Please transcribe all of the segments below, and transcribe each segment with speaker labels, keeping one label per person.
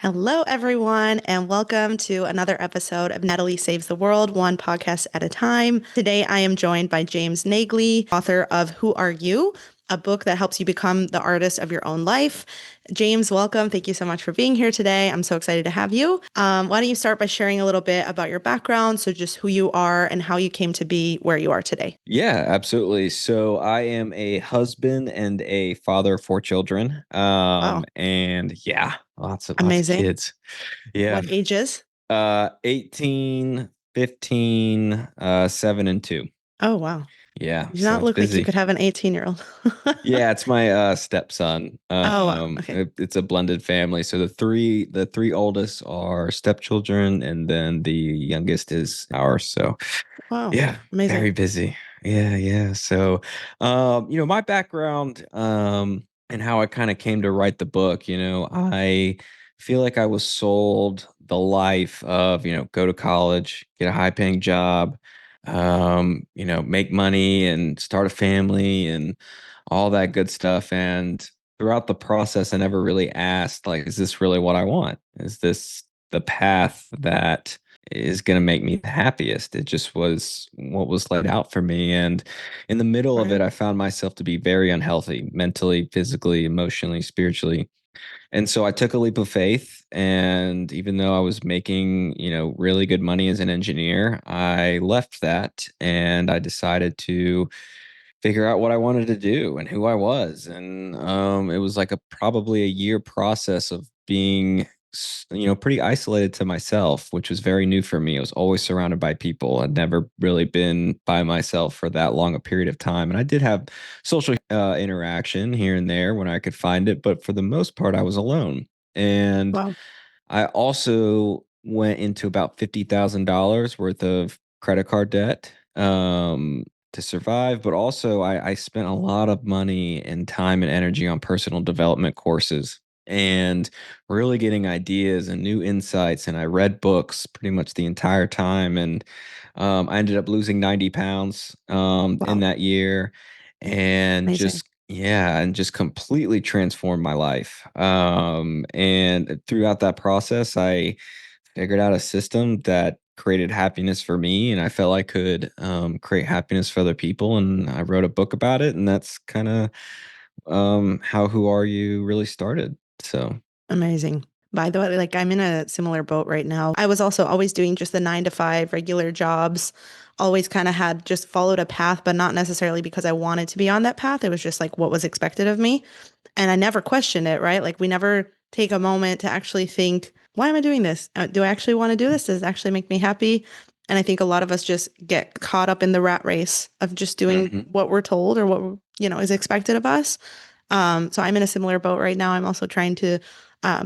Speaker 1: Hello, everyone, and welcome to another episode of Natalie Saves the World, one podcast at a time. Today, I am joined by James Naegele, author of Who Are You? A book that helps you become the artist of your own life. James, welcome. Thank you so much for being here today. I'm so excited to have you. Why don't you start by sharing a little bit about your background? So, just who you are and how you came to be where you are today.
Speaker 2: Yeah, absolutely. So I am a husband and a father of four children.
Speaker 1: Wow,
Speaker 2: And yeah, lots of
Speaker 1: amazing.
Speaker 2: kids. Yeah.
Speaker 1: What ages?
Speaker 2: 18, 15, 7 and 2.
Speaker 1: Oh, wow.
Speaker 2: Yeah,
Speaker 1: You do
Speaker 2: so
Speaker 1: not
Speaker 2: it's
Speaker 1: look like you
Speaker 2: busy.
Speaker 1: could have an 18-year-old.
Speaker 2: Yeah, it's my stepson.
Speaker 1: Oh, wow. Okay.
Speaker 2: It's a blended family. So the three oldest are stepchildren, and then the youngest is ours. So
Speaker 1: Wow.
Speaker 2: yeah,
Speaker 1: Amazing.
Speaker 2: very busy. Yeah, yeah. So, my background, and how I kind of came to write the book, I feel like I was sold the life of, go to college, get a high paying job, make money and start a family and all that good stuff. And throughout the process, I never really asked, like, is this really what I want? Is this the path that is going to make me the happiest? It just was what was laid out for me. And in the middle of it,
Speaker 1: Right.
Speaker 2: I found myself to be very unhealthy mentally, physically, emotionally, spiritually. And so I took a leap of faith. And even though I was making, really good money as an engineer, I left that and I decided to figure out what I wanted to do and who I was. And it was like probably a year process of being, pretty isolated to myself, which was very new for me. I was always surrounded by people. I'd never really been by myself for that long a period of time. And I did have social interaction here and there when I could find it, but for the most part, I was alone. And
Speaker 1: Wow.
Speaker 2: I also went into about $50,000 worth of credit card debt to survive, but also I spent a lot of money and time and energy on personal development courses and really getting ideas and new insights. And I read books pretty much the entire time. And I ended up losing 90 pounds in
Speaker 1: Wow.
Speaker 2: that year and
Speaker 1: Amazing.
Speaker 2: just completely transformed my life. And throughout that process, I figured out a system that created happiness for me, and I felt I could create happiness for other people. And I wrote a book about it, and that's kind of how Who Are You really started. So,
Speaker 1: Amazing. By the way, like I'm in a similar boat right now. I was also always doing just the 9 to 5 regular jobs, always kind of had just followed a path, but not necessarily because I wanted to be on that path. It was just like what was expected of me. And I never questioned it, right? Like we never take a moment to actually think, why am I doing this? Do I actually want to do this? Does it actually make me happy? And I think a lot of us just get caught up in the rat race of just doing
Speaker 2: mhm.
Speaker 1: what we're told or what, is expected of us. So I'm in a similar boat right now. I'm also trying to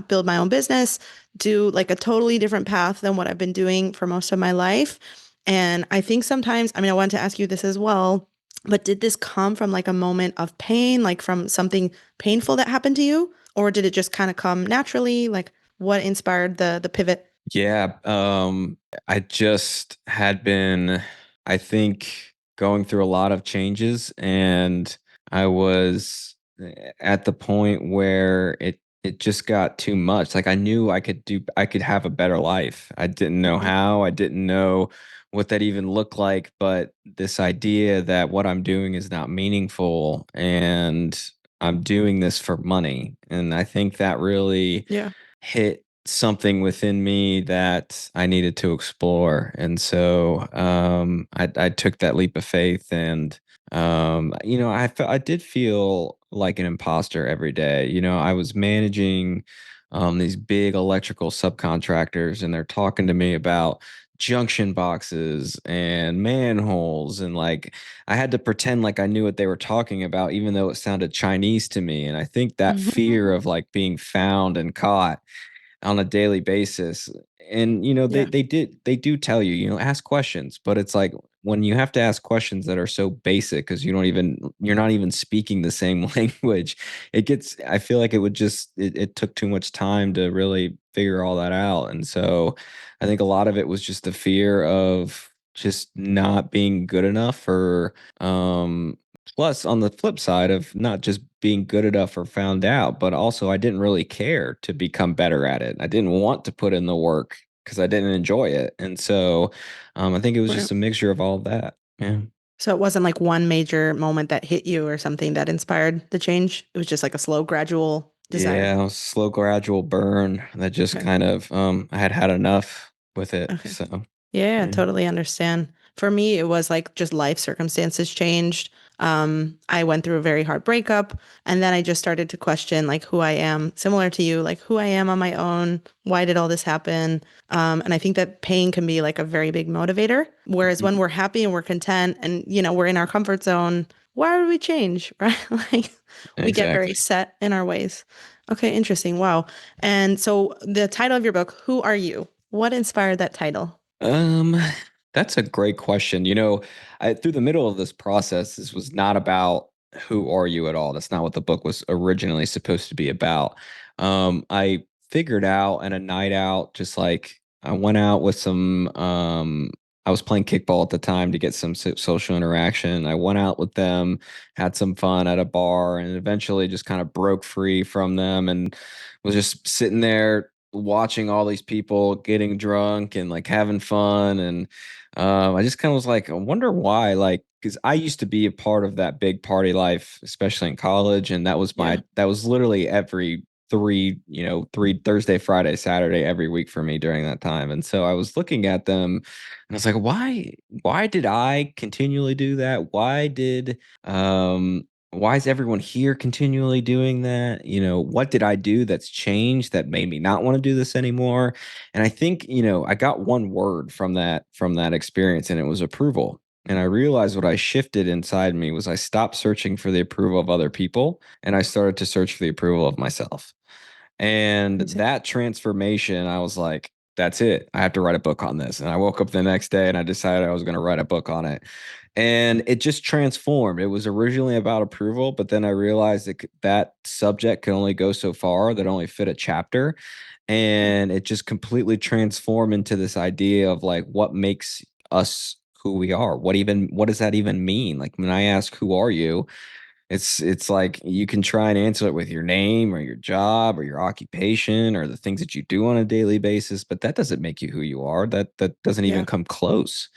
Speaker 1: build my own business, do like a totally different path than what I've been doing for most of my life. And I think sometimes, I mean, I wanted to ask you this as well, but did this come from like a moment of pain, like from something painful that happened to you? Or did it just kind of come naturally? Like what inspired the pivot?
Speaker 2: Yeah, I just had been, I think, going through a lot of changes, and I was at the point where it just got too much. Like I knew I could have a better life. I didn't know
Speaker 1: Mhm.
Speaker 2: how, I didn't know what that even looked like, but this idea that what I'm doing is not meaningful and I'm doing this for money. And I think that really
Speaker 1: Yeah,
Speaker 2: hit something within me that I needed to explore. And so I took that leap of faith, and I did feel like an imposter every day. I was managing these big electrical subcontractors, and they're talking to me about junction boxes and manholes, and like I had to pretend like I knew what they were talking about even though it sounded Chinese to me. And I think that fear
Speaker 1: Mhm.
Speaker 2: of like being found and caught on a daily basis. And
Speaker 1: Yeah,
Speaker 2: they do tell you, ask questions, but it's like when you have to ask questions that are so basic because you're not even speaking the same language, I feel like it took too much time to really figure all that out. And so I think a lot of it was just the fear of just not being good enough, or Plus, on the flip side of not just being good enough or found out, but also I didn't really care to become better at it. I didn't want to put in the work because I didn't enjoy it. And so I think it was
Speaker 1: Right.
Speaker 2: just a mixture of all of that. Yeah.
Speaker 1: So it wasn't like one major moment that hit you or something that inspired the change. It was just like a slow, gradual desire.
Speaker 2: Yeah, slow gradual burn that just
Speaker 1: Okay.
Speaker 2: kind of I had had enough with it.
Speaker 1: Okay.
Speaker 2: So
Speaker 1: Yeah,
Speaker 2: yeah.
Speaker 1: totally understand. For me, it was like just life circumstances changed. I went through a very hard breakup, and then I just started to question like who I am, similar to you, like who I am on my own. Why did all this happen? And I think that pain can be like a very big motivator. Whereas when
Speaker 2: Mhm.
Speaker 1: we're happy and we're content and we're in our comfort zone, why would we change, right? Like we get very
Speaker 2: Exactly.
Speaker 1: set in our ways. Okay, interesting. Wow. And so the title of your book, Who Are You? What inspired that title?
Speaker 2: Um, that's a great question. Through the middle of this process, this was not about who are you at all. That's not what the book was originally supposed to be about. I figured out in a night out, just like I went out with I was playing kickball at the time to get some social interaction. I went out with them, had some fun at a bar, and eventually just kind of broke free from them and was just sitting there watching all these people getting drunk and like having fun. And I just kind of was like, I wonder why. Like, because I used to be a part of that big party life, especially in college. And
Speaker 1: Yeah.
Speaker 2: that was literally every three Thursday, Friday, Saturday, every week for me during that time. And so I was looking at them and I was like, why did I continually do that? Why is everyone here continually doing that? What did I do that's changed that made me not want to do this anymore? And I think, I got one word from that experience and it was approval. And I realized what I shifted inside me was I stopped searching for the approval of other people and I started to search for the approval of myself. And
Speaker 1: Amazing.
Speaker 2: that transformation, I was like, that's it. I have to write a book on this. And I woke up the next day and I decided I was going to write a book on it. And it just transformed. It was originally about approval, but then I realized that subject could only go so far, that only fit a chapter.
Speaker 1: Yeah.
Speaker 2: And it just completely transformed into this idea of like what makes us who we are. What does that even mean? Like when I ask, who are you? It's like you can try and answer it with your name or your job or your occupation or the things that you do on a daily basis, but that doesn't make you who you are. That doesn't even
Speaker 1: Yeah.
Speaker 2: come close.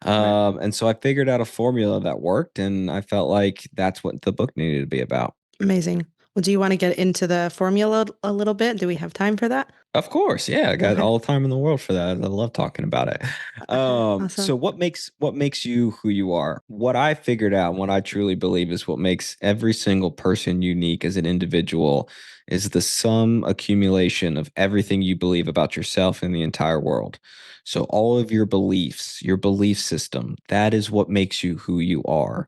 Speaker 1: Right.
Speaker 2: And so I figured out a formula that worked, and I felt like that's what the book needed to be about.
Speaker 1: Amazing. Well, do you want to get into the formula a little bit? Do we have time for that?
Speaker 2: Of course, yeah, I got
Speaker 1: Okay.
Speaker 2: all the time in the world for that. I love talking about it.
Speaker 1: Okay.
Speaker 2: So
Speaker 1: Awesome.
Speaker 2: what makes you who you are? What I figured out, and what I truly believe is what makes every single person unique as an individual is the sum accumulation of everything you believe about yourself and the entire world. So all of your beliefs, your belief system, that is what makes you who you are.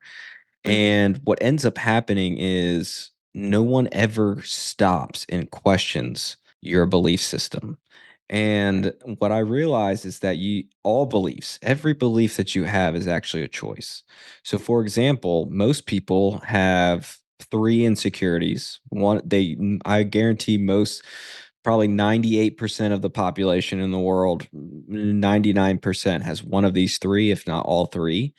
Speaker 1: Right.
Speaker 2: And what ends up happening is no one ever stops and questions your belief system. And what I realize is that all beliefs, every belief that you have is actually a choice. So, for example, most people have three insecurities. I guarantee probably 98% of the population in the world, 99% has one of these three, if not all three.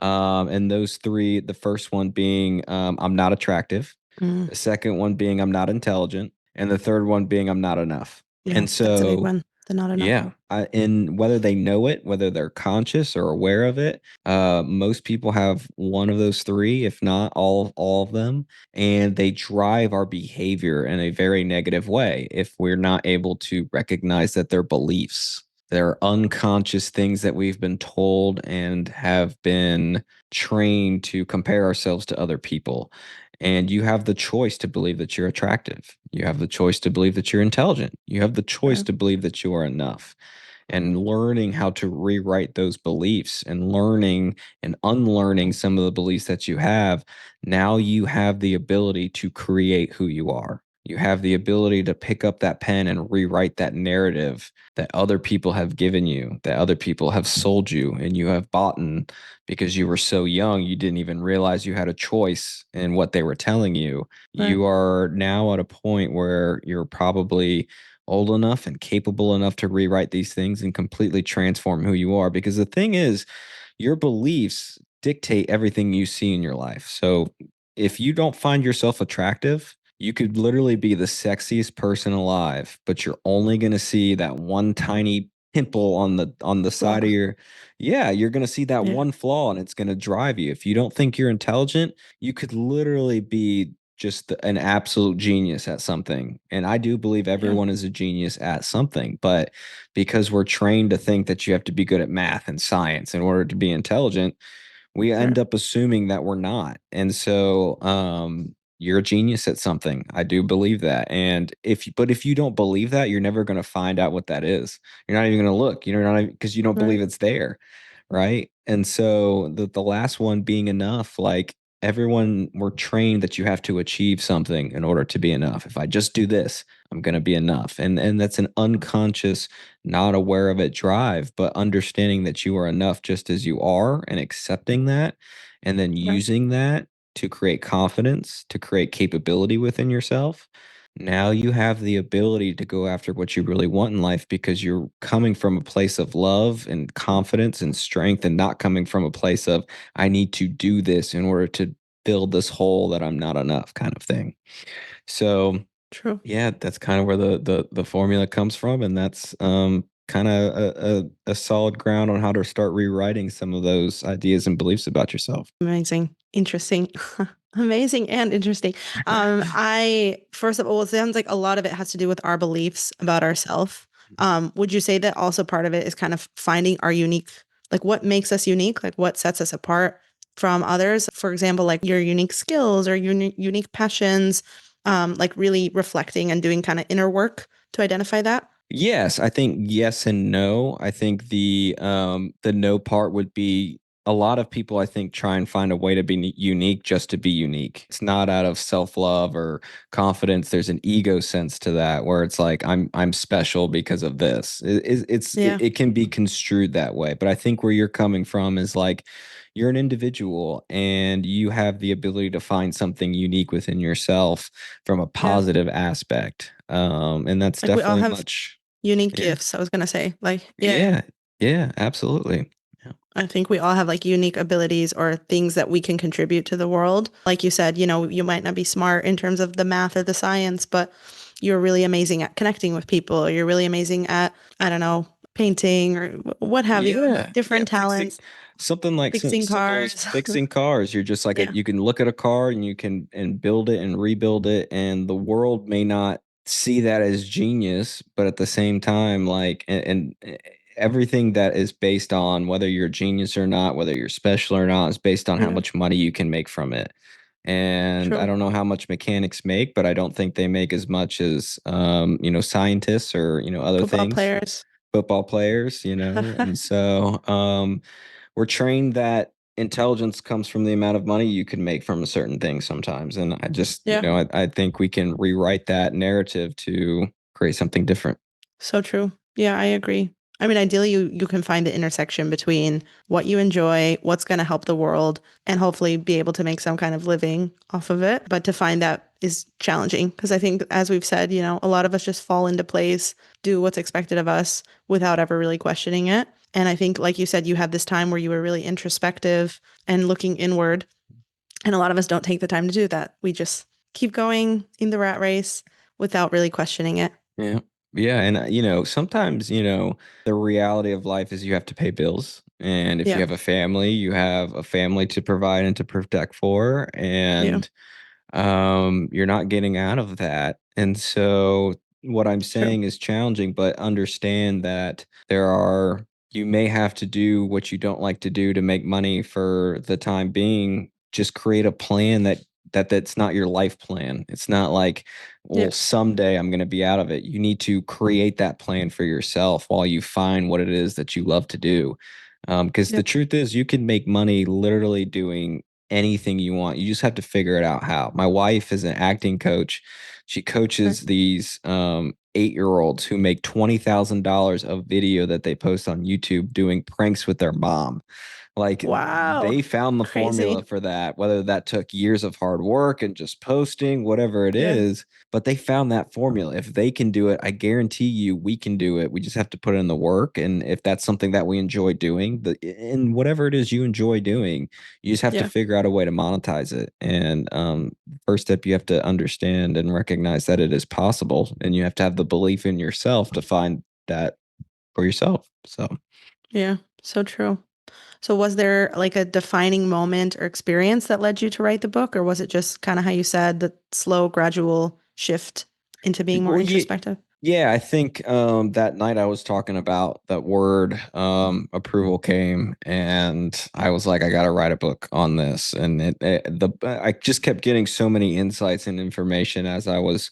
Speaker 2: And those three, the first one being I'm not attractive,
Speaker 1: Mm,
Speaker 2: the second one being I'm not intelligent, and the third one being I'm not enough.
Speaker 1: yeah,
Speaker 2: And
Speaker 1: that's a big
Speaker 2: so,
Speaker 1: one. The not enough.
Speaker 2: yeah, and whether they know it, whether they're conscious or aware of it, most people have one of those three, if not all of them, and they drive our behavior in a very negative way if we're not able to recognize that they're beliefs. They're unconscious things that we've been told and have been trained to compare ourselves to other people. And you have the choice to believe that you're attractive. You have the choice to believe that you're intelligent. You have the choice
Speaker 1: Right.
Speaker 2: to believe that you are enough. And learning how to rewrite those beliefs and learning and unlearning some of the beliefs that you have, now you have the ability to create who you are. You have the ability to pick up that pen and rewrite that narrative that other people have given you, that other people have sold you, and you have bought in because you were so young, you didn't even realize you had a choice in what they were telling you.
Speaker 1: Right.
Speaker 2: You are now at a point where you're probably old enough and capable enough to rewrite these things and completely transform who you are. Because the thing is, your beliefs dictate everything you see in your life. So if you don't find yourself attractive, you could literally be the sexiest person alive, but you're only going to see that one tiny pimple on the side of
Speaker 1: Flaw.
Speaker 2: your, yeah, you're going to see that
Speaker 1: Yeah.
Speaker 2: one flaw and it's going to drive you. If you don't think you're intelligent, you could literally be just an absolute genius at something. And I do believe
Speaker 1: Yeah.
Speaker 2: everyone is a genius at something, but because we're trained to think that you have to be good at math and science in order to be intelligent, we
Speaker 1: Sure.
Speaker 2: end up assuming that we're not. And so you're a genius at something. I do believe that. And if you don't believe that, you're never going to find out what that is. You're not even going to look, you know, not because you don't
Speaker 1: Right.
Speaker 2: believe it's there. Right. And so the last one being enough, like everyone, we're trained that you have to achieve something in order to be enough. If I just do this, I'm going to be enough. And that's an unconscious, not aware of it drive, but understanding that you are enough just as you are and accepting that and then
Speaker 1: Right.
Speaker 2: using that to create confidence, to create capability within yourself. Now you have the ability to go after what you really want in life because you're coming from a place of love and confidence and strength and not coming from a place of, I need to do this in order to build this hole that I'm not enough kind of thing. So
Speaker 1: True.
Speaker 2: yeah, that's kind of where the formula comes from, and that's kind of a solid ground on how to start rewriting some of those ideas and beliefs about yourself.
Speaker 1: Amazing. Interesting. Amazing and interesting. I first of all, it sounds like a lot of it has to do with our beliefs about ourselves. Would you say that also part of it is kind of finding our unique, like what makes us unique, like what sets us apart from others? For example, like your unique skills or unique passions, like really reflecting and doing kind of inner work to identify that.
Speaker 2: Yes, I think yes and no. I think the no part would be a lot of people I think try and find a way to be unique just to be unique. It's not out of self-love or confidence. There's an ego sense to that where it's like I'm special because of this.
Speaker 1: Yeah.
Speaker 2: It can be construed that way, but I think where you're coming from is like you're an individual and you have the ability to find something unique within yourself from a
Speaker 1: Yeah.
Speaker 2: positive aspect. And that's
Speaker 1: Like we all
Speaker 2: definitely
Speaker 1: have
Speaker 2: much.
Speaker 1: unique
Speaker 2: Yeah.
Speaker 1: gifts. I was gonna say, like, yeah.
Speaker 2: Yeah. Yeah. Absolutely. Yeah.
Speaker 1: I think we all have like unique abilities or things that we can contribute to the world. Like you said, you might not be smart in terms of the math or the science, but you're really amazing at connecting with people. Or you're really amazing at, I don't know, painting or what have you,
Speaker 2: Yeah. Yeah.
Speaker 1: different talents,
Speaker 2: Something like
Speaker 1: fixing
Speaker 2: simple as
Speaker 1: cars.
Speaker 2: fixing cars. You're just like
Speaker 1: Yeah,
Speaker 2: you can look at a car and you can and build it and rebuild it. And the world may not see that as genius, but at the same time, like, and everything that is based on whether you're a genius or not, whether you're special or not, is based on how
Speaker 1: yeah,
Speaker 2: much money you can make from it. And I
Speaker 1: true.
Speaker 2: don't know how much mechanics make, but I don't think they make as much as scientists or other
Speaker 1: Football
Speaker 2: things,
Speaker 1: players.
Speaker 2: football players, and so we're trained that intelligence comes from the amount of money you can make from a certain thing sometimes. And I just,
Speaker 1: Yeah.
Speaker 2: I think we can rewrite that narrative to create something different.
Speaker 1: So true. Yeah, I agree. I mean, ideally, you can find the intersection between what you enjoy, what's going to help the world, and hopefully be able to make some kind of living off of it. But to find that is challenging because I think, as we've said, a lot of us just fall into place, do what's expected of us without ever really questioning it. And I think, like you said, you had this time where you were really introspective and looking inward. And a lot of us don't take the time to do that. We just keep going in the rat race without really questioning it.
Speaker 2: Yeah. Yeah. And, sometimes, the reality of life is you have to pay bills. And if you
Speaker 1: Yeah.
Speaker 2: have a family, you have a family to provide and to protect for.
Speaker 1: Yeah.
Speaker 2: And you're not getting out of that. And so what I'm
Speaker 1: True.
Speaker 2: saying is challenging, but understand that you may have to do what you don't like to do to make money for the time being. Just create a plan that's not your life plan. It's not like,
Speaker 1: Yeah.
Speaker 2: well, someday I'm going to be out of it. You need to create that plan for yourself while you find what it is that you love to do. Because the
Speaker 1: Yep.
Speaker 2: truth is, you can make money literally doing anything you want. You just have to figure it out how. My wife is an acting coach. She
Speaker 1: Right.
Speaker 2: coaches these 8-year-olds who make $20,000 of video that they post on YouTube doing pranks with their mom. Like
Speaker 1: Wow.
Speaker 2: they found the
Speaker 1: Crazy.
Speaker 2: formula for that, whether that took years of hard work and just posting, whatever it
Speaker 1: Yeah.
Speaker 2: is, but they found that formula. If they can do it, I guarantee you we can do it. We just have to put in the work. And if that's something that we enjoy doing, and whatever it is you enjoy doing, you just have to
Speaker 1: Yeah.
Speaker 2: figure out a way to monetize it. And first step, you have to understand and recognize that it is possible, and you have to have the belief in yourself to find that for yourself. So.
Speaker 1: Yeah. So true. So was there like a defining moment or experience that led you to write the book, or was it just kind of how you said, the slow, gradual shift into being more
Speaker 2: Well, yeah,
Speaker 1: introspective?
Speaker 2: yeah, I think that night I was talking about that word, approval came, and I was like, I got to write a book on this, and I just kept getting so many insights and information as I was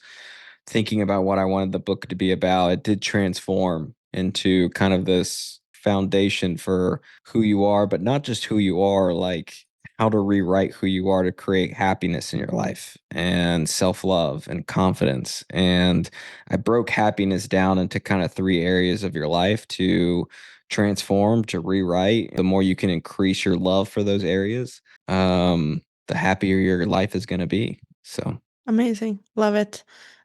Speaker 2: thinking about what I wanted the book to be about. It did transform into kind of this foundation for who you are, but not just who you are, like how to rewrite who you are to create happiness in your life and self love and confidence. And I broke happiness down into kind of three areas of your life to transform, to rewrite. The more you can increase your love for those areas, the happier your life is going to be. So.
Speaker 1: Amazing. Love it.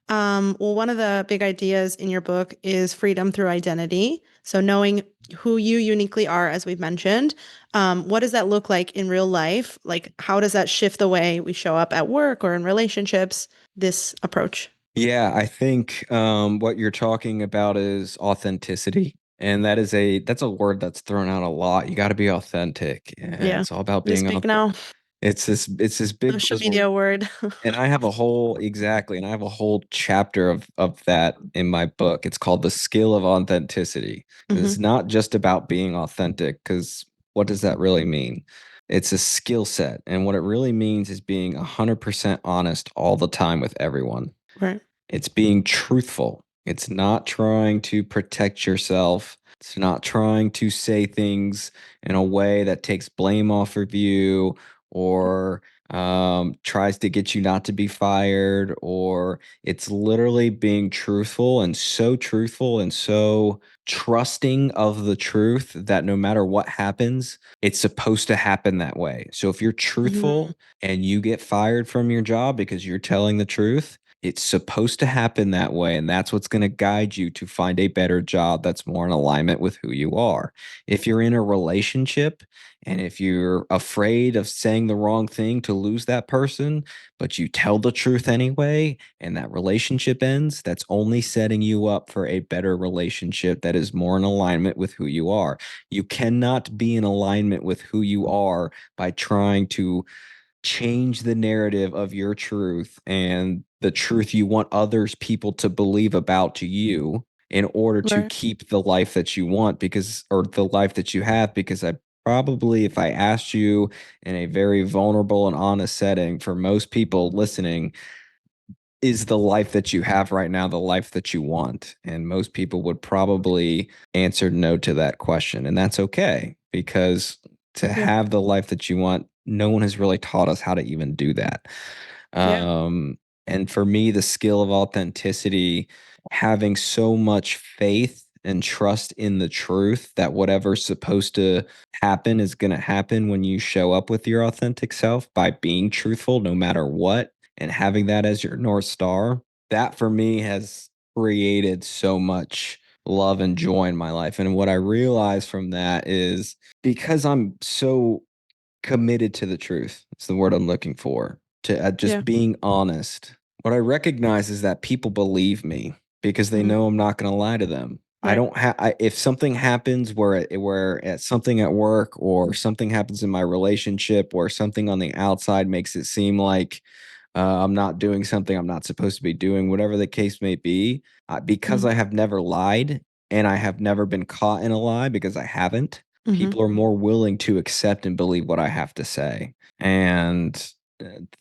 Speaker 1: Well, one of the big ideas in your book is freedom through identity. So knowing who you uniquely are, as we've mentioned, what does that look like in real life? Like, how does that shift the way we show up at work or in relationships? This approach.
Speaker 2: Yeah, I think what you're talking about is authenticity. And that's a word that's thrown out a lot. You got to be authentic. And
Speaker 1: Yeah.
Speaker 2: it's all about
Speaker 1: This
Speaker 2: being
Speaker 1: big
Speaker 2: authentic.
Speaker 1: now.
Speaker 2: It's this big
Speaker 1: Social
Speaker 2: buzzword.
Speaker 1: media word.
Speaker 2: And I have a whole exactly, and I have a whole chapter of that in my book. It's called The Skill of Authenticity. And it's
Speaker 1: Hmm.
Speaker 2: not just about being authentic, because what does that really mean? It's a skill set. And what it really means is being 100% honest all the time with everyone.
Speaker 1: Right.
Speaker 2: It's being truthful. It's not trying to protect yourself. It's not trying to say things in a way that takes blame off of you or tries to get you not to be fired. Or it's literally being truthful and so trusting of the truth that no matter what happens, it's supposed to happen that way. So if you're
Speaker 1: Hmm.
Speaker 2: truthful and you get fired from your job because you're telling the truth, it's supposed to happen that way, and that's what's going to guide you to find a better job that's more in alignment with who you are. If you're in a relationship and if you're afraid of saying the wrong thing to lose that person, but you tell the truth anyway, and that relationship ends, that's only setting you up for a better relationship that is more in alignment with who you are. You cannot be in alignment with who you are by trying to change the narrative of your truth and the truth you want others people to believe about you in order to
Speaker 1: Right.
Speaker 2: keep the life that you want, because or the life that you have. Because I probably, if I asked you in a very vulnerable and honest setting, for most people listening, is the life that you have right now the life that you want? And most people would probably answer no to that question. And that's okay, because to
Speaker 1: Yeah.
Speaker 2: have the life that you want, no one has really taught us how to even do that.
Speaker 1: Yeah.
Speaker 2: Um, and for me, the skill of authenticity, having so much faith and trust in the truth that whatever's supposed to happen is going to happen when you show up with your authentic self by being truthful no matter what, and having that as your North Star, that for me has created so much love and joy in my life. And what I realized from that is, because I'm so committed to the truth, it's the word I'm looking for, to
Speaker 1: Yeah.
Speaker 2: just being honest. What I recognize is that people believe me because they
Speaker 1: Hmm.
Speaker 2: know I'm not going to lie to them. I
Speaker 1: Right.
Speaker 2: don't have, if something happens where at something at work or something happens in my relationship or something on the outside makes it seem like I'm not doing something I'm not supposed to be doing, whatever the case may be, because
Speaker 1: Hmm.
Speaker 2: I have never lied and I have never been caught in a lie because I haven't,
Speaker 1: Hmm.
Speaker 2: people are more willing to accept and believe what I have to say. And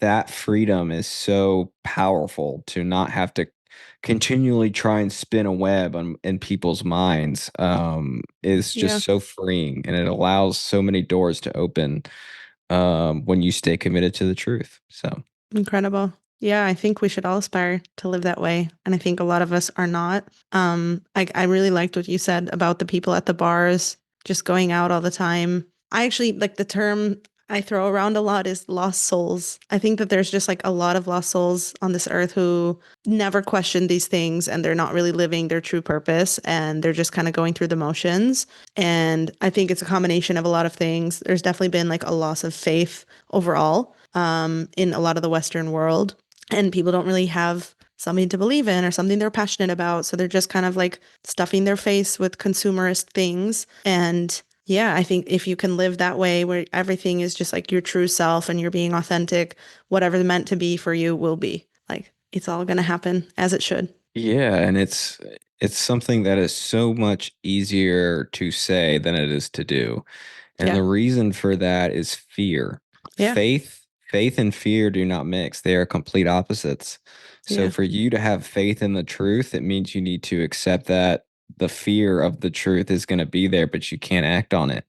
Speaker 2: that freedom is so powerful, to not have to continually try and spin a web in people's minds, is
Speaker 1: Yeah.
Speaker 2: just so freeing. And it allows so many doors to open when you stay committed to the truth. So.
Speaker 1: Incredible. Yeah, I think we should all aspire to live that way. And I think a lot of us are not. I really liked what you said about the people at the bars just going out all the time. I actually like the term I throw around a lot is lost souls. I think that there's just like a lot of lost souls on this earth who never question these things and they're not really living their true purpose and they're just kind of going through the motions. And I think it's a combination of a lot of things. There's definitely been like a loss of faith overall in a lot of the Western world. And people don't really have something to believe in or something they're passionate about. So they're just kind of like stuffing their face with consumerist things. And yeah, I think if you can live that way where everything is just like your true self and you're being authentic, whatever's meant to be for you will be. Like it's all going to happen as it should.
Speaker 2: Yeah, and it's something that is so much easier to say than it is to do. And
Speaker 1: Yeah.
Speaker 2: the reason for that is fear.
Speaker 1: Yeah.
Speaker 2: Faith and fear do not mix. They are complete opposites. So
Speaker 1: Yeah.
Speaker 2: for you to have faith in the truth, it means you need to accept that the fear of the truth is going to be there, but you can't act on it.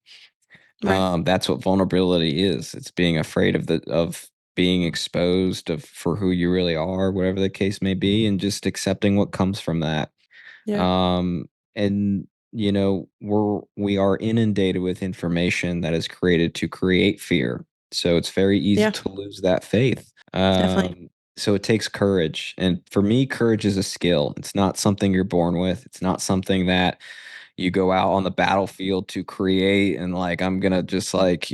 Speaker 1: Right.
Speaker 2: That's what vulnerability is. It's being afraid of being exposed of for who you really are, whatever the case may be, and just accepting what comes from that.
Speaker 1: Yeah.
Speaker 2: And we are inundated with information that is created to create fear. So it's very easy
Speaker 1: Yeah.
Speaker 2: to lose that faith.
Speaker 1: Definitely.
Speaker 2: So it takes courage. And for me, courage is a skill. It's not something you're born with. It's not something that you go out on the battlefield to create and like I'm gonna just like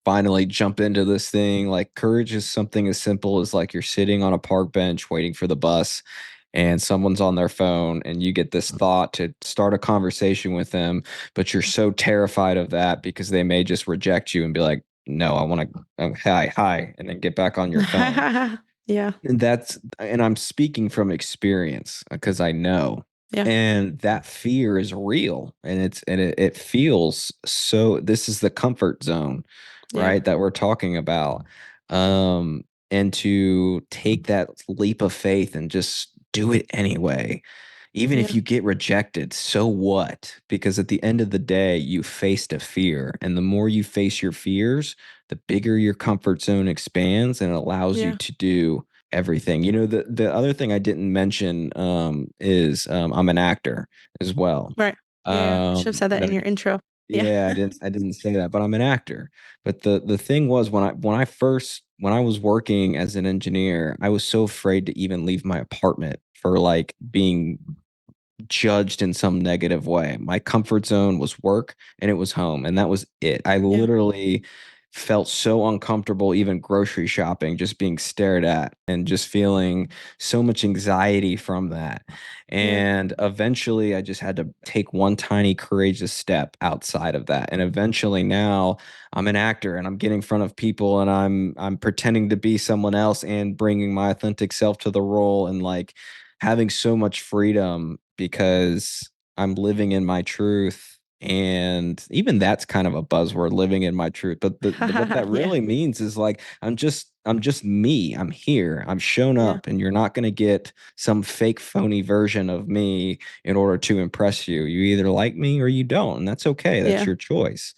Speaker 2: finally jump into this thing. Like courage is something as simple as like you're sitting on a park bench waiting for the bus and someone's on their phone and you get this thought to start a conversation with them, but you're so terrified of that because they may just reject you and be like, no, I want to, hi, and then get back on your phone.
Speaker 1: Yeah.
Speaker 2: And I'm speaking from experience because I know.
Speaker 1: Yeah.
Speaker 2: And that fear is real and it feels so this is the comfort zone,
Speaker 1: Yeah.
Speaker 2: right? That we're talking about. And to take that leap of faith and just do it anyway. Even if
Speaker 1: Yeah.
Speaker 2: you get rejected, so what? Because at the end of the day, you faced a fear. And the more you face your fears, the bigger your comfort zone expands and it allows you
Speaker 1: Yeah.
Speaker 2: to do everything. The other thing I didn't mention is I'm an actor as well.
Speaker 1: Right. Yeah. Yeah. Should have said
Speaker 2: I
Speaker 1: that in
Speaker 2: know,
Speaker 1: your intro. Yeah.
Speaker 2: yeah, I didn't say that, but I'm an actor. But the thing was when I was working as an engineer, I was so afraid to even leave my apartment for like being judged in some negative way. My comfort zone was work and it was home, and that was it. I
Speaker 1: Yeah.
Speaker 2: literally felt so uncomfortable even grocery shopping, just being stared at and just feeling so much anxiety from that.
Speaker 1: Yeah.
Speaker 2: And eventually I just had to take one tiny courageous step outside of that. And eventually now I'm an actor and I'm getting in front of people and I'm pretending to be someone else and bringing my authentic self to the role and like having so much freedom because I'm living in my truth. And even that's kind of a buzzword, living in my truth. But what that
Speaker 1: Yeah.
Speaker 2: really means is like I'm just me. I'm here. I'm shown
Speaker 1: Yeah.
Speaker 2: up, and you're not going to get some fake phony version of me in order to impress you. You either like me or you don't, and that's okay. That's
Speaker 1: Yeah.
Speaker 2: your choice.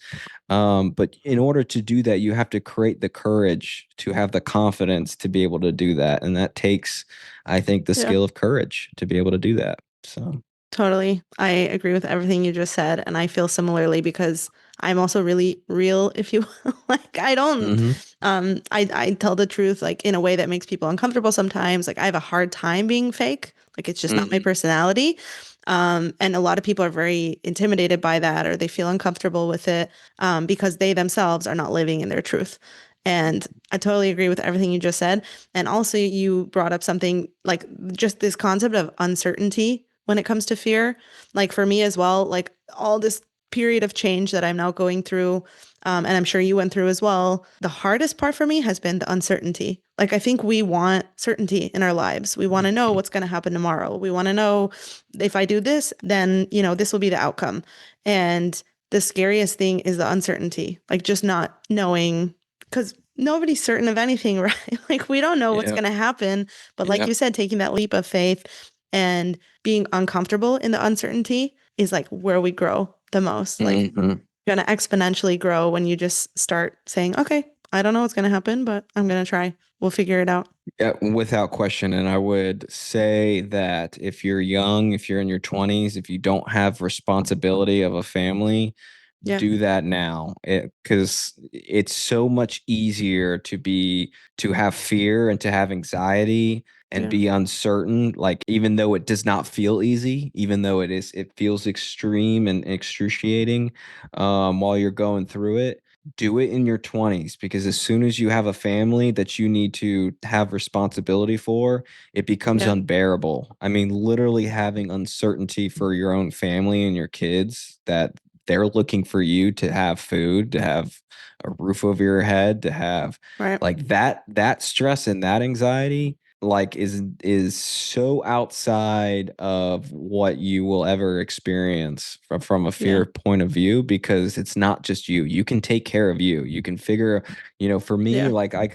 Speaker 2: But in order to do that, you have to create the courage to have the confidence to be able to do that, and that takes, I think, the
Speaker 1: Yeah.
Speaker 2: skill of courage to be able to do that. So.
Speaker 1: Totally. I agree with everything you just said. And I feel similarly because I'm also really real, if you like, I don't,
Speaker 2: Hmm.
Speaker 1: I tell the truth like in a way that makes people uncomfortable sometimes. Like I have a hard time being fake. Like it's just not my
Speaker 2: Hmm.
Speaker 1: personality. And a lot of people are very intimidated by that or they feel uncomfortable with it, because they themselves are not living in their truth. And I totally agree with everything you just said. And also, you brought up something like just this concept of uncertainty when it comes to fear. Like for me as well, like all this period of change that I'm now going through, and I'm sure you went through as well, the hardest part for me has been the uncertainty. Like I think we want certainty in our lives. We want to know what's going to happen tomorrow. We want to know if I do this, then, this will be the outcome. And the scariest thing is the uncertainty, like just not knowing, because nobody's certain of anything, right? Like we don't know what's
Speaker 2: Yeah.
Speaker 1: going to happen. But like
Speaker 2: Yeah.
Speaker 1: you said, taking that leap of faith and being uncomfortable in the uncertainty is like where we grow the most. Like
Speaker 2: Hmm.
Speaker 1: you're going to exponentially grow when you just start saying, okay, I don't know what's going to happen, but I'm going to try. We'll figure it out.
Speaker 2: Yeah, without question. And I would say that if you're young, if you're in your 20s, if you don't have responsibility of a family,
Speaker 1: Yeah.
Speaker 2: do that now, because it's so much easier to have fear and to have anxiety and
Speaker 1: Yeah.
Speaker 2: be uncertain, like even though it does not feel easy, even though it feels extreme and excruciating, while you're going through it. Do it in your 20s, because as soon as you have a family that you need to have responsibility for, it becomes
Speaker 1: Yeah.
Speaker 2: unbearable. I mean, literally having uncertainty for your own family and your kids, that they're looking for you to have food, to have a roof over your head, to have
Speaker 1: Right.
Speaker 2: like that stress and that anxiety, like is so outside of what you will ever experience from a
Speaker 1: Yeah.
Speaker 2: fear point of view, because it's not just you. You can take care of you. You can figure, for me,
Speaker 1: Yeah.
Speaker 2: like I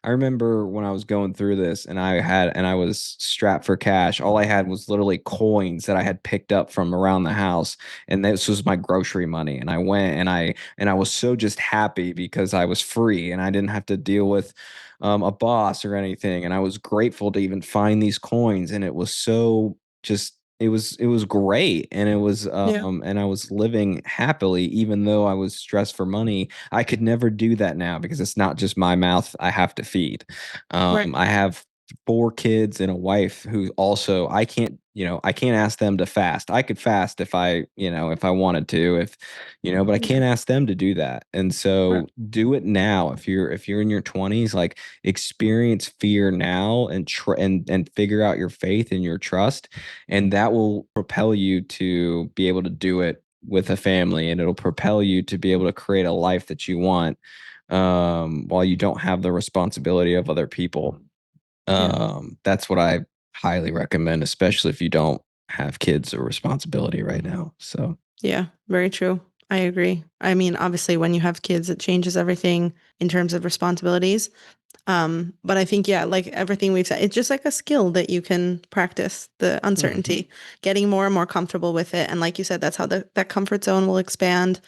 Speaker 2: remember when I was going through this and I was strapped for cash. All I had was literally coins that I had picked up from around the house, and this was my grocery money. And I went and I was so just happy because I was free and I didn't have to deal with a boss or anything. And I was grateful to even find these coins. And it was so just it was great. And it was
Speaker 1: Yeah.
Speaker 2: and I was living happily, even though I was stressed for money. I could never do that now, because it's not just my mouth I have to feed.
Speaker 1: Right.
Speaker 2: I have four kids and a wife who also, I can't ask them to fast. I could fast if I wanted to, but I
Speaker 1: Yeah.
Speaker 2: can't ask them to do that. And
Speaker 1: Right.
Speaker 2: so do it now. If you're in your 20s, like, experience fear now, and figure out your faith and your trust, and that will propel you to be able to do it with a family, and it'll propel you to be able to create a life that you want, while you don't have the responsibility of other people.
Speaker 1: Yeah.
Speaker 2: That's what I highly recommend, especially if you don't have kids or responsibility right now. So,
Speaker 1: Yeah. Very true. I agree. I mean, obviously, when you have kids, it changes everything in terms of responsibilities. But I think, yeah, like everything we've said, it's just like a skill that you can practice, the
Speaker 2: mhm.
Speaker 1: uncertainty, getting more and more comfortable with it. And like you said, that's how that comfort zone will expand.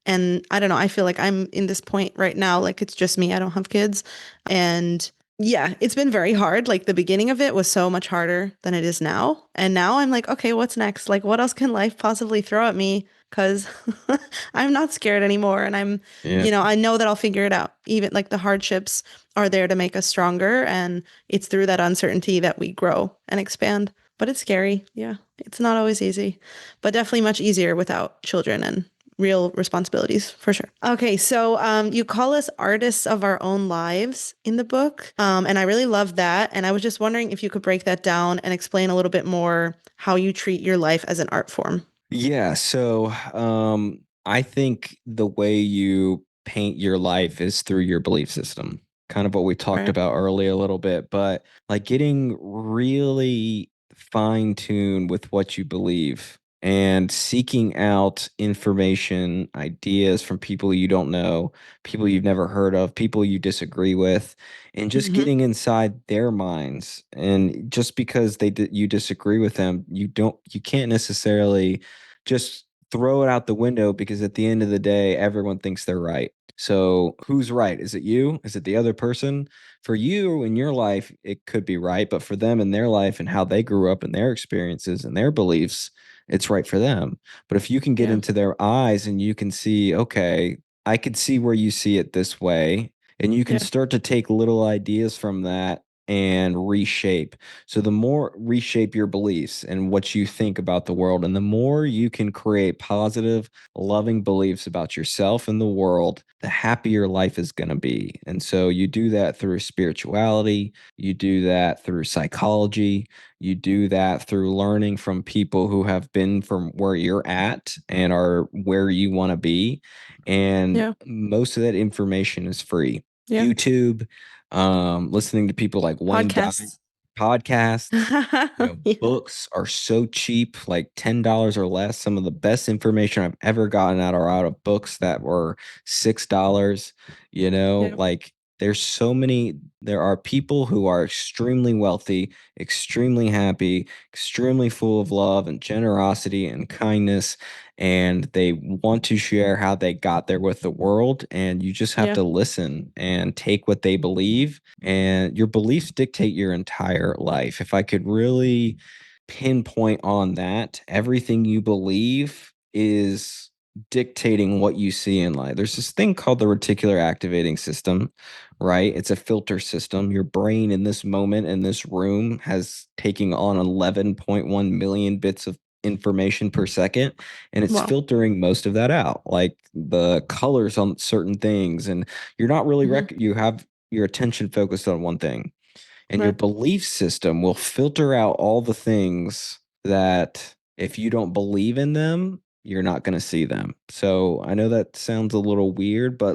Speaker 1: And I don't know, I feel like I'm in this point right now, like it's just me. I don't have kids. And yeah, it's been very hard. Like the beginning of it was so much harder than it is now. And now I'm like, okay, what's next? Like, what else can life possibly throw at me? Because I'm not scared anymore. And
Speaker 2: Yeah.
Speaker 1: I know that I'll figure it out. Even like the hardships are there to make us stronger. And it's through that uncertainty that we grow and expand. But it's scary. Yeah. It's not always easy, but definitely much easier without children and real responsibilities for sure. Okay, so you call us artists of our own lives in the book, and I really love that. And I was just wondering if you could break that down and explain a little bit more how you treat your life as an art form.
Speaker 2: Yeah, so I think the way you paint your life is through your belief system. Kind of what we talked
Speaker 1: Right.
Speaker 2: about earlier a little bit, but like getting really fine-tuned with what you believe and seeking out information, ideas from people you don't know, people you've never heard of, people you disagree with, and just
Speaker 1: Hmm.
Speaker 2: getting inside their minds. And just because you disagree with them, you can't necessarily just throw it out the window, because at the end of the day, everyone thinks they're right. So who's right? Is it you? Is it the other person? For you in your life, it could be right, but for them in their life and how they grew up and their experiences and their beliefs, it's right for them. But if you can get
Speaker 1: Yeah.
Speaker 2: into their eyes and you can see, okay, I could see where you see it this way, and you can
Speaker 1: Yeah.
Speaker 2: start to take little ideas from that and reshape. So the more reshape your beliefs and what you think about the world, and the more you can create positive, loving beliefs about yourself and the world, the happier life is going to be. And so you do that through spirituality, you do that through psychology, you do that through learning from people who have been from where you're at and are where you want to be. And
Speaker 1: Yeah.
Speaker 2: most of that information is free.
Speaker 1: Yeah.
Speaker 2: YouTube, listening to people like Wayne Dyer,
Speaker 1: Podcasts.
Speaker 2: podcasts,
Speaker 1: Yeah.
Speaker 2: books are so cheap, like $10 or less. Some of the best information I've ever gotten out of books that were $6.
Speaker 1: Yeah.
Speaker 2: Like, there are people who are extremely wealthy, extremely happy, extremely full of love and generosity and kindness, and they want to share how they got there with the world. And you just have
Speaker 1: Yeah.
Speaker 2: to listen and take what they believe, and your beliefs dictate your entire life. If I could really pinpoint on that, everything you believe is dictating what you see in life. There's this thing called the reticular activating system, right? It's a filter system. Your brain in this moment in this room has taking on 11.1 million bits of information per second, and it's
Speaker 1: Wow.
Speaker 2: filtering most of that out, like the colors on certain things. And you're not really
Speaker 1: Hmm.
Speaker 2: you have your attention focused on one thing, and your
Speaker 1: Right.
Speaker 2: belief system will filter out all the things that if you don't believe in them, you're not going to see them. So I know that sounds a little weird, but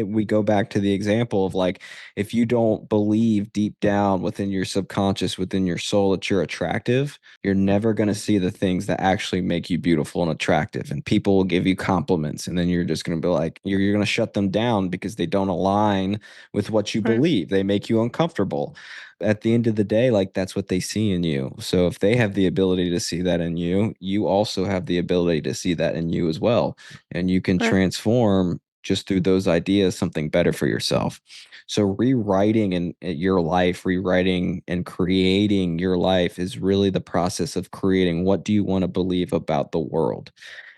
Speaker 2: we go back to the example of like, if you don't believe deep down within your subconscious, within your soul that you're attractive, you're never going to see the things that actually make you beautiful and attractive. And people will give you compliments, and then you're just going to be like, you're going to shut them down because they don't align with what you
Speaker 1: Right.
Speaker 2: believe. They make you uncomfortable. At the end of the day, like that's what they see in you. So if they have the ability to see that in you, you also have the ability to see that in you as well. And you can
Speaker 1: Right.
Speaker 2: transform just through those ideas something better for yourself. So rewriting your life, rewriting and creating your life is really the process of creating what do you want to believe about the world.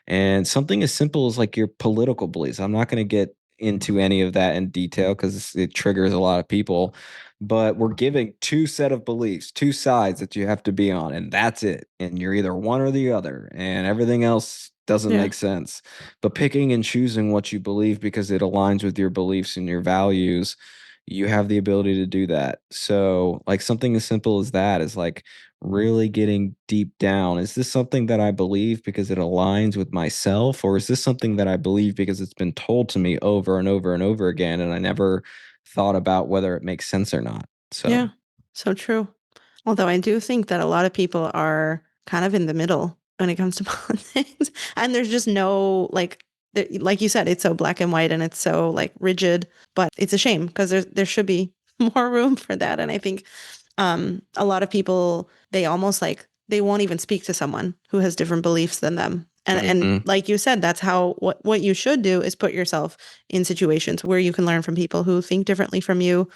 Speaker 2: And something as simple as like your political beliefs. I'm not going to get into any of that in detail because it triggers a lot of people. But we're giving two set of beliefs, two sides that you have to be on, and that's it. And you're either one or the other, and everything else doesn't
Speaker 1: Yeah.
Speaker 2: make sense. But picking and choosing what you believe because it aligns with your beliefs and your values, you have the ability to do that. So, like something as simple as that is like really getting deep down. Is this something that I believe because it aligns with myself, or is this something that I believe because it's been told to me over and over and over again, and I never thought about whether it makes sense or not? So,
Speaker 1: Yeah. So true. Although I do think that a lot of people are kind of in the middle when it comes to politics. And there's just no, like, like you said, it's so black and white and it's so like rigid, but it's a shame because there should be more room for that. And I think a lot of people, they almost like they won't even speak to someone who has different beliefs than them. And
Speaker 2: mhm,
Speaker 1: like you said, that's how what you should do is put yourself in situations where you can learn from people who think differently from you,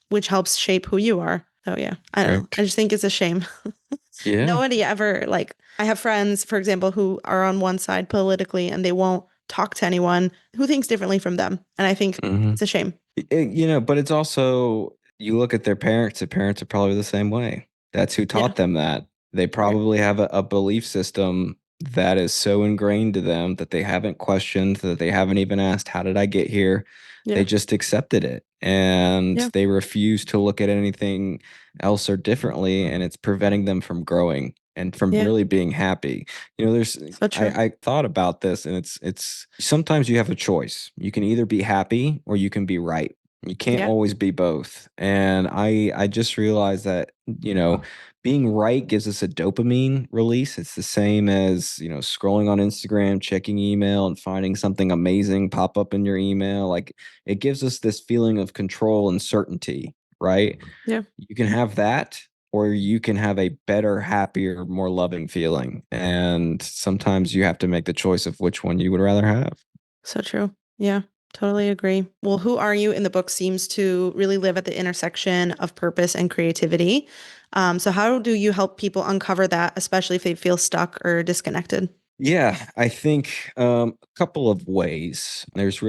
Speaker 1: which helps shape who you are. So yeah, I don't know. I
Speaker 2: right.
Speaker 1: just think it's a shame.
Speaker 2: Yeah.
Speaker 1: Nobody ever like I have friends, for example, who are on one side politically and they won't talk to anyone who thinks differently from them. And I think
Speaker 2: Mhm.
Speaker 1: it's a shame.
Speaker 2: But it's also, you look at their parents are probably the same way. That's who
Speaker 1: Yeah.
Speaker 2: taught them that. They
Speaker 1: Right.
Speaker 2: probably have a belief system that is so ingrained to them that they haven't questioned, that they haven't even asked, how did I get here? They
Speaker 1: Yeah.
Speaker 2: just accepted it and
Speaker 1: Yeah.
Speaker 2: they refuse to look at anything else or differently. And it's preventing them from growing and from
Speaker 1: Yeah.
Speaker 2: really being happy. There's
Speaker 1: So true.
Speaker 2: I thought about this, and it's sometimes you have a choice. You can either be happy or you can be right. You can't
Speaker 1: Yeah.
Speaker 2: always be both. And I just realized that, being right gives us a dopamine release. It's the same as, scrolling on Instagram, checking email and finding something amazing pop up in your email. Like it gives us this feeling of control and certainty, right?
Speaker 1: Yeah.
Speaker 2: You can have that, or you can have a better, happier, more loving feeling. And sometimes you have to make the choice of which one you would rather have.
Speaker 1: So true. Yeah, totally agree. Well, Who Are You in the book seems to really live at the intersection of purpose and creativity. So how do you help people uncover that, especially if they feel stuck or disconnected?
Speaker 2: Yeah, I think a couple of ways. There's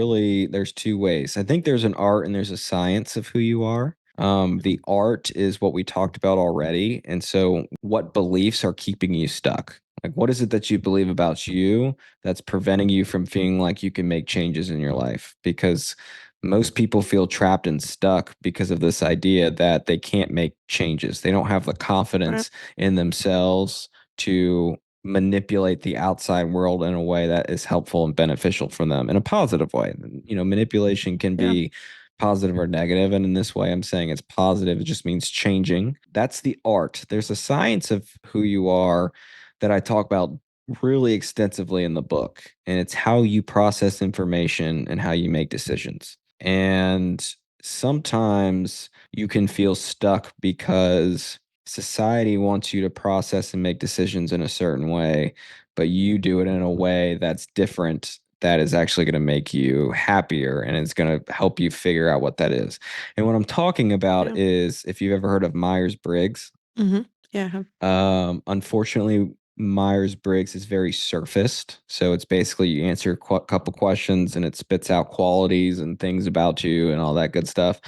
Speaker 2: two ways. I think there's an art and there's a science of who you are. The art is what we talked about already. And so what beliefs are keeping you stuck? Like what is it that you believe about you that's preventing you from feeling like you can make changes in your life? Because most people feel trapped and stuck because of this idea that they can't make changes. They don't have the
Speaker 1: Right.
Speaker 2: confidence in themselves to manipulate the outside world in a way that is helpful and beneficial for them in a positive way. Manipulation can
Speaker 1: Yeah.
Speaker 2: be positive or negative, and in this way, I'm saying it's positive. It just means changing. That's the art. There's a science of who you are that I talk about really extensively in the book, and it's how you process information and how you make decisions. And sometimes you can feel stuck because society wants you to process and make decisions in a certain way, but you do it in a way that's different, that is actually going to make you happier and it's going to help you figure out what that is. And what I'm talking about
Speaker 1: Yeah.
Speaker 2: is, if you've ever heard of Myers-Briggs,
Speaker 1: Hmm. Yeah. I have.
Speaker 2: unfortunately, Myers-Briggs is very surfaced. So it's basically you answer a couple questions and it spits out qualities and things about you and all that good stuff.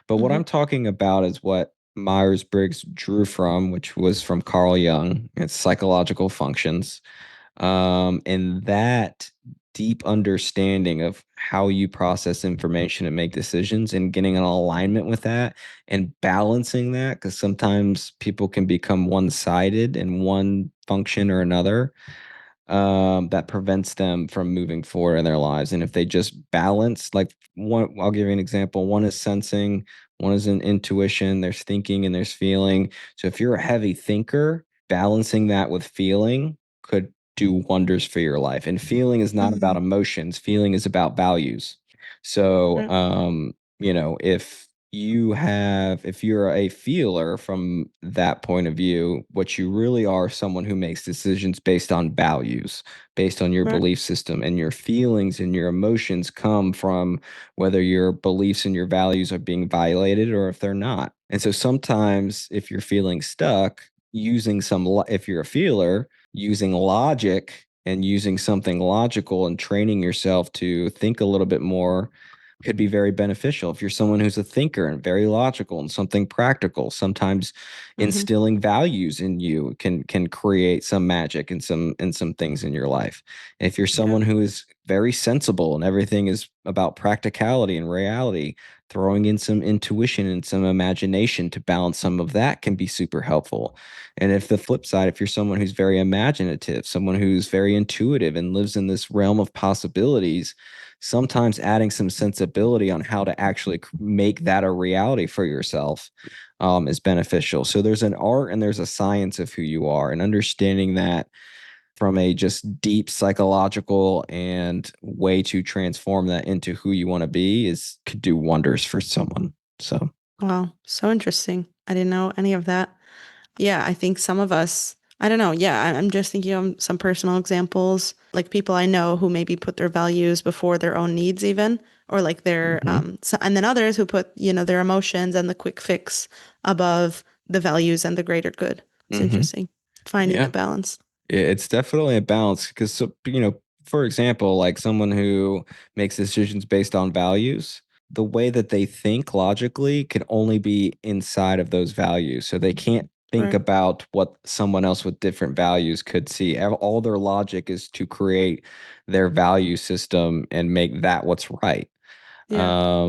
Speaker 2: But what
Speaker 1: Hmm.
Speaker 2: I'm talking about is what Myers-Briggs drew from, which was from Carl Jung. It's psychological functions. And that deep understanding of how you process information and make decisions and getting an alignment with that and balancing that, because sometimes people can become one-sided in one function or another, that prevents them from moving forward in their lives. And if they just balance, like one, I'll give you an example. One is sensing, one is an intuition, there's thinking and there's feeling. So if you're a heavy thinker, balancing that with feeling could do wonders for your life. And feeling is not about
Speaker 1: Hmm.
Speaker 2: emotions, feeling is about values. So,
Speaker 1: Right.
Speaker 2: if you're a feeler from that point of view, what you really are someone who makes decisions based on values, based on your
Speaker 1: Right.
Speaker 2: belief system, and your feelings and your emotions come from whether your beliefs and your values are being violated or if they're not. And so sometimes if you're feeling stuck, if you're a feeler, using logic and using something logical and training yourself to think a little bit more could be very beneficial. If you're someone who's a thinker and very logical and something practical, sometimes
Speaker 1: Hmm.
Speaker 2: instilling values in you can create some magic and some things in your life. If you're
Speaker 1: Yeah.
Speaker 2: someone who is very sensible and everything is about practicality and reality, throwing in some intuition and some imagination to balance some of that can be super helpful. And if the flip side, if you're someone who's very imaginative, someone who's very intuitive and lives in this realm of possibilities, sometimes adding some sensibility on how to actually make that a reality for yourself, is beneficial. So there's an art and there's a science of who you are, and understanding that from a just deep psychological and way to transform that into who you want to be is could do wonders for someone. So
Speaker 1: Wow. So interesting. I didn't know any of that. Yeah, I think some of us, I don't know. Yeah, I'm just thinking of some personal examples, like people I know who maybe put their values before their own needs, even, or like their,
Speaker 2: mhm,
Speaker 1: and then others who put, their emotions and the quick fix above the values and the greater good. It's
Speaker 2: mhm,
Speaker 1: interesting. Finding the
Speaker 2: yeah.
Speaker 1: balance.
Speaker 2: It's definitely a balance because, for example, like someone who makes decisions based on values, the way that they think logically can only be inside of those values. So they can't think
Speaker 1: Right.
Speaker 2: about what someone else with different values could see. All their logic is to create their value system and make that what's right.
Speaker 1: Yeah.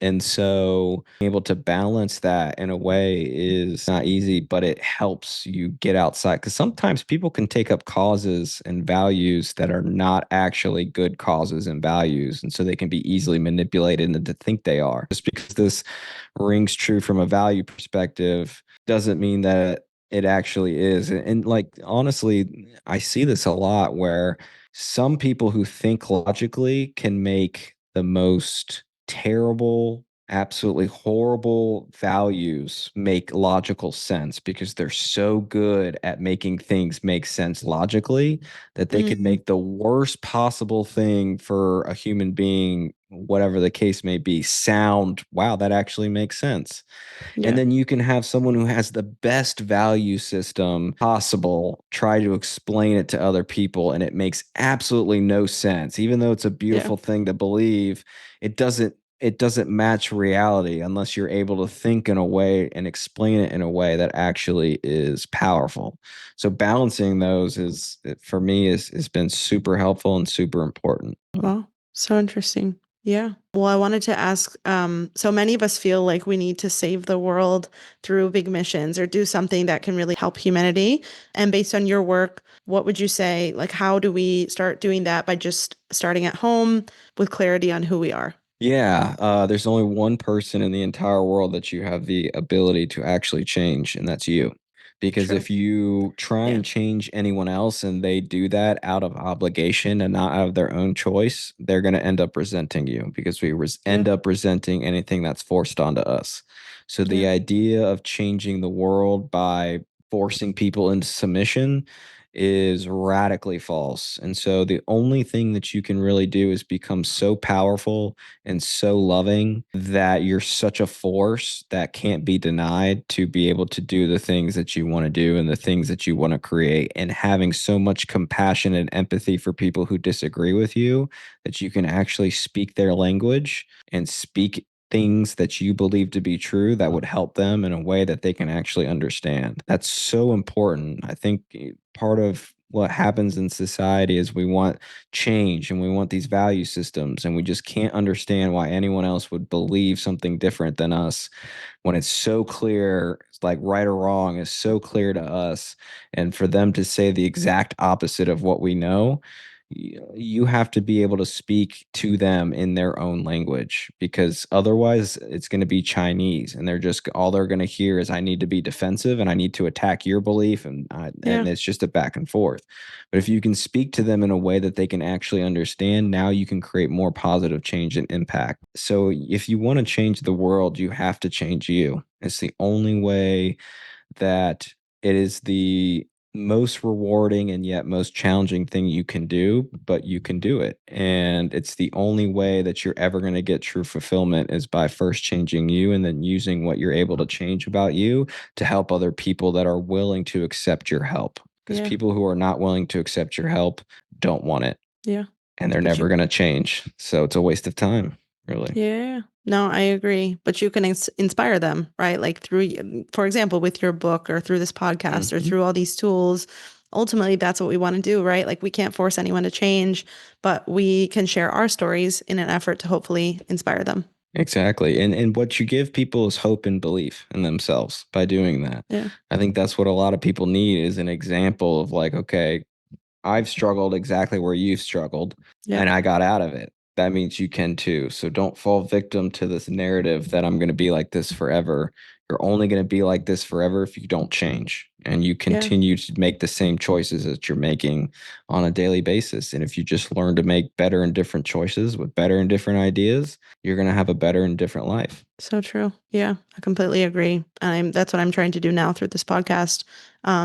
Speaker 2: And so being able to balance that in a way is not easy, but it helps you get outside. Because sometimes people can take up causes and values that are not actually good causes and values. And so they can be easily manipulated into to think they are. Just because this rings true from a value perspective doesn't mean that it actually is. And like, honestly, I see this a lot where some people who think logically can make the most terrible, absolutely horrible values make logical sense because they're so good at making things make sense logically that they could
Speaker 1: Hmm.
Speaker 2: make the worst possible thing for a human being, whatever the case may be, sound, wow, that actually makes sense. And
Speaker 1: Yeah.
Speaker 2: then you can have someone who has the best value system possible try to explain it to other people, and it makes absolutely no sense. Even though it's a
Speaker 1: Yeah.
Speaker 2: beautiful thing to believe, it doesn't match reality unless you're able to think in a way and explain it in a way that actually is powerful. So balancing those for me is has been super helpful and super important.
Speaker 1: Wow. So interesting. Yeah. Well, I wanted to ask, so many of us feel like we need to save the world through big missions or do something that can really help humanity. And based on your work, what would you say, like, how do we start doing that by just starting at home with clarity on who we are?
Speaker 2: Yeah, there's only one person in the entire world that you have the ability to actually change, and that's you. Because
Speaker 1: True.
Speaker 2: if you try
Speaker 1: Yeah.
Speaker 2: and change anyone else and they do that out of obligation and not out of their own choice, they're going to end up resenting you because
Speaker 1: Yeah.
Speaker 2: end up resenting anything that's forced onto us. So the
Speaker 1: Yeah.
Speaker 2: idea of changing the world by forcing people into submission is radically false. And so the only thing that you can really do is become so powerful and so loving that you're such a force that can't be denied to be able to do the things that you want to do and the things that you want to create, and having so much compassion and empathy for people who disagree with you that you can actually speak their language and speak things that you believe to be true that would help them in a way that they can actually understand. That's so important. I think part of what happens in society is we want change and we want these value systems, and we just can't understand why anyone else would believe something different than us when it's so clear, like right or wrong is so clear to us. And for them to say the exact opposite of what we know, you have to be able to speak to them in their own language, because otherwise it's going to be Chinese, and they're just all they're going to hear is I need to be defensive and I need to attack your belief,
Speaker 1: Yeah.
Speaker 2: and it's just a back and forth. But if you can speak to them in a way that they can actually understand, now you can create more positive change and impact. So if you want to change the world, you have to change you. It's the only way that it is the most rewarding and yet most challenging thing you can do, but you can do it. And it's the only way that you're ever going to get true fulfillment is by first changing you and then using what you're able to change about you to help other people that are willing to accept your help. Because
Speaker 1: Yeah.
Speaker 2: people who are not willing to accept your help don't want it,
Speaker 1: Yeah.
Speaker 2: and they're
Speaker 1: But
Speaker 2: never going to change. So it's a waste of time, really.
Speaker 1: yeah, no, I agree. But you can inspire them, right? Like through, for example, with your book or through this podcast or
Speaker 2: Mhm.
Speaker 1: through all these tools. Ultimately, that's what we want to do, right? Like we can't force anyone to change, but we can share our stories in an effort to hopefully inspire them.
Speaker 2: Exactly. And what you give people is hope and belief in themselves by doing that.
Speaker 1: Yeah.
Speaker 2: I think that's what a lot of people need is an example of like, okay, I've struggled exactly where you've struggled
Speaker 1: Yeah.
Speaker 2: and I got out of it. That means you can too. So don't fall victim to this narrative that I'm going to be like this forever. You're only going to be like this forever if you don't change and you
Speaker 1: Yeah.
Speaker 2: continue to make the same choices that you're making on a daily basis. And if you just learn to make better and different choices with better and different ideas, you're going to have a better and different life.
Speaker 1: So true. Yeah, I completely agree. That's what I'm trying to do now through this podcast.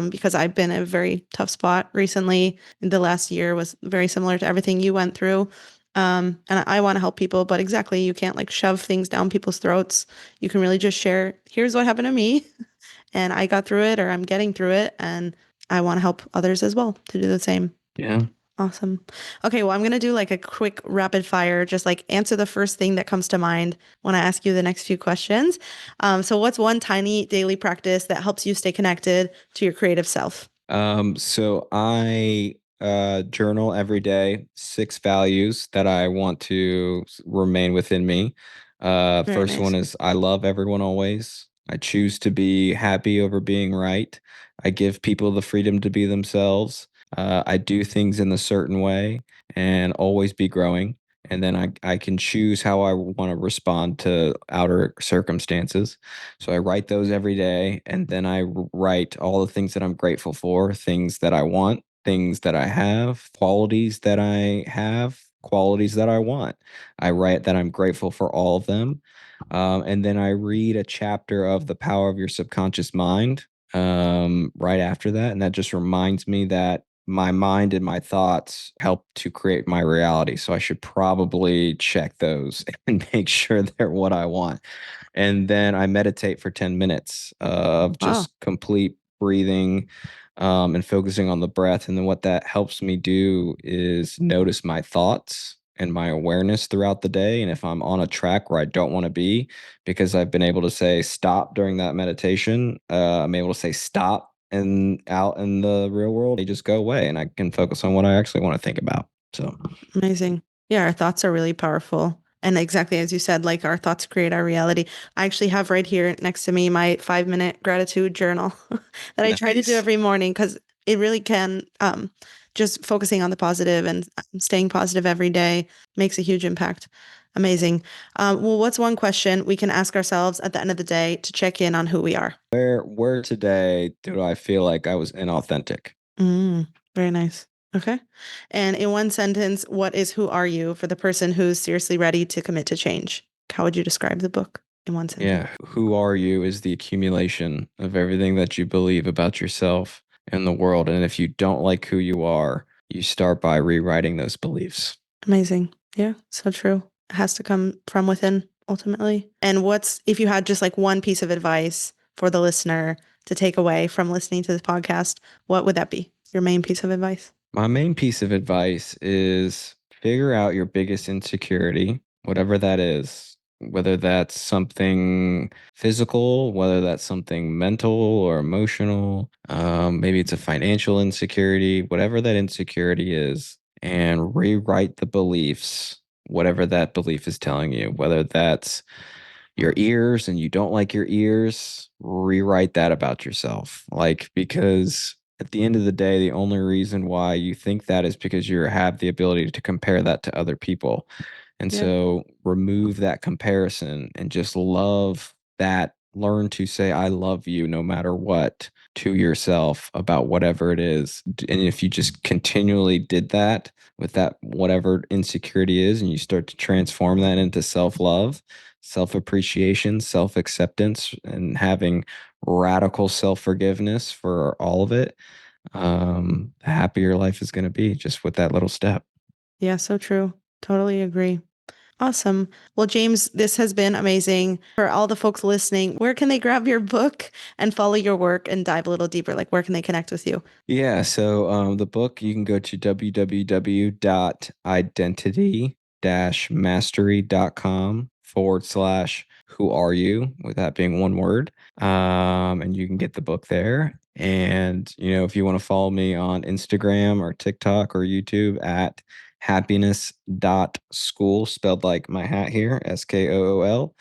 Speaker 1: Because I've been in a very tough spot recently. The last year was very similar to everything you went through. And I want to help people, but exactly, you can't like shove things down people's throats. You can really just share, here's what happened to me, and I got through it, or I'm getting through it, and I want to help others as well to do the same.
Speaker 2: Yeah.
Speaker 1: Awesome. Okay, well, I'm gonna do like a quick rapid fire, just like answer the first thing that comes to mind when I ask you the next few questions. So what's one tiny daily practice that helps you stay connected to your creative self?
Speaker 2: So I journal every day, 6 values that I want to remain within me.
Speaker 1: Very
Speaker 2: First one
Speaker 1: nice.
Speaker 2: is I love everyone always. I choose to be happy over being right. I give people the freedom to be themselves. I do things in a certain way and always be growing. And then I can choose how I want to respond to outer circumstances. So I write those every day, and then I write all the things that I'm grateful for, things that I want, things that I have, qualities that I want. I write that I'm grateful for all of them. And then I read a chapter of The Power of Your Subconscious Mind right after that. And that just reminds me that my mind and my thoughts help to create my reality. So I should probably check those and make sure they're what I want. And then I meditate for 10 minutes of
Speaker 1: Wow.
Speaker 2: just complete breathing and focusing on the breath. And then what that helps me do is notice my thoughts and my awareness throughout the day. And if I'm on a track where I don't want to be, because I've been able to say stop during that meditation, I'm able to say stop, and out in the real world, they just go away and I can focus on what I actually want to think about. So,
Speaker 1: Amazing. Yeah, our thoughts are really powerful. And exactly as you said, like our thoughts create our reality. I actually have right here next to me my 5 minute gratitude journal that I try to do
Speaker 2: nice.
Speaker 1: every morning because it really can just focusing on the positive and staying positive every day makes a huge impact. Amazing. Well, what's one question we can ask ourselves at the end of the day to check in on who we are?
Speaker 2: Where today do I feel like I was inauthentic?
Speaker 1: Very nice. Okay. And in one sentence, what is Who Are You for the person who's seriously ready to commit to change? How would you describe the book in one sentence?
Speaker 2: Yeah, who are you is the accumulation of everything that you believe about yourself. in the world. And if you don't like who you are, you start by rewriting those beliefs.
Speaker 1: Amazing. Yeah, so true. It has to come from within ultimately. And what's, if you had just like one piece of advice for the listener to take away from listening to this podcast, what would that be? Your main piece of advice?
Speaker 2: My main piece of advice is figure out your biggest insecurity, whatever that is, whether that's something physical, whether that's something mental or emotional, maybe it's a financial insecurity, whatever that insecurity is, and rewrite the beliefs, whatever that belief is telling you, whether that's your ears and you don't like your ears, rewrite that about yourself. Like, because at the end of the day, the only reason why you think that is because you have the ability to compare that to other people. And
Speaker 1: Yeah.
Speaker 2: so remove that comparison and just love that. Learn to say, I love you no matter what to yourself about whatever it is. And if you just continually did that with that, whatever insecurity is, and you start to transform that into self love, self appreciation, self acceptance, and having radical self forgiveness for all of it, the happier life is going to be just with that little step.
Speaker 1: Yeah, so true. Totally agree. Awesome. Well, James, this has been amazing. For all the folks listening, where can they grab your book and follow your work and dive a little deeper? Like, where can they connect with you?
Speaker 2: Yeah, so the book, you can go to www.identity-mastery.com /who are you, with that being one word. And you can get the book there. And, if you want to follow me on Instagram or TikTok or YouTube at happiness.skool, spelled like my hat here, Skool,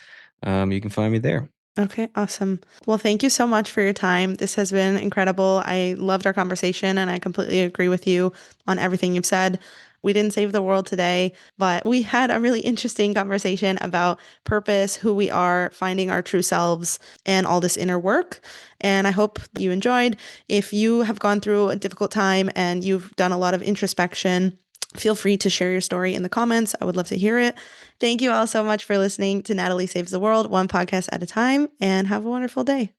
Speaker 2: you can find me there.
Speaker 1: Okay, awesome. Well, thank you so much for your time. This has been incredible. I loved our conversation and I completely agree with you on everything you've said. We didn't save the world today, but we had a really interesting conversation about purpose, who we are, finding our true selves, and all this inner work. And I hope you enjoyed. If you have gone through a difficult time and you've done a lot of introspection, feel free to share your story in the comments. I would love to hear it. Thank you all so much for listening to Natalie Saves the World, one podcast at a time, and have a wonderful day.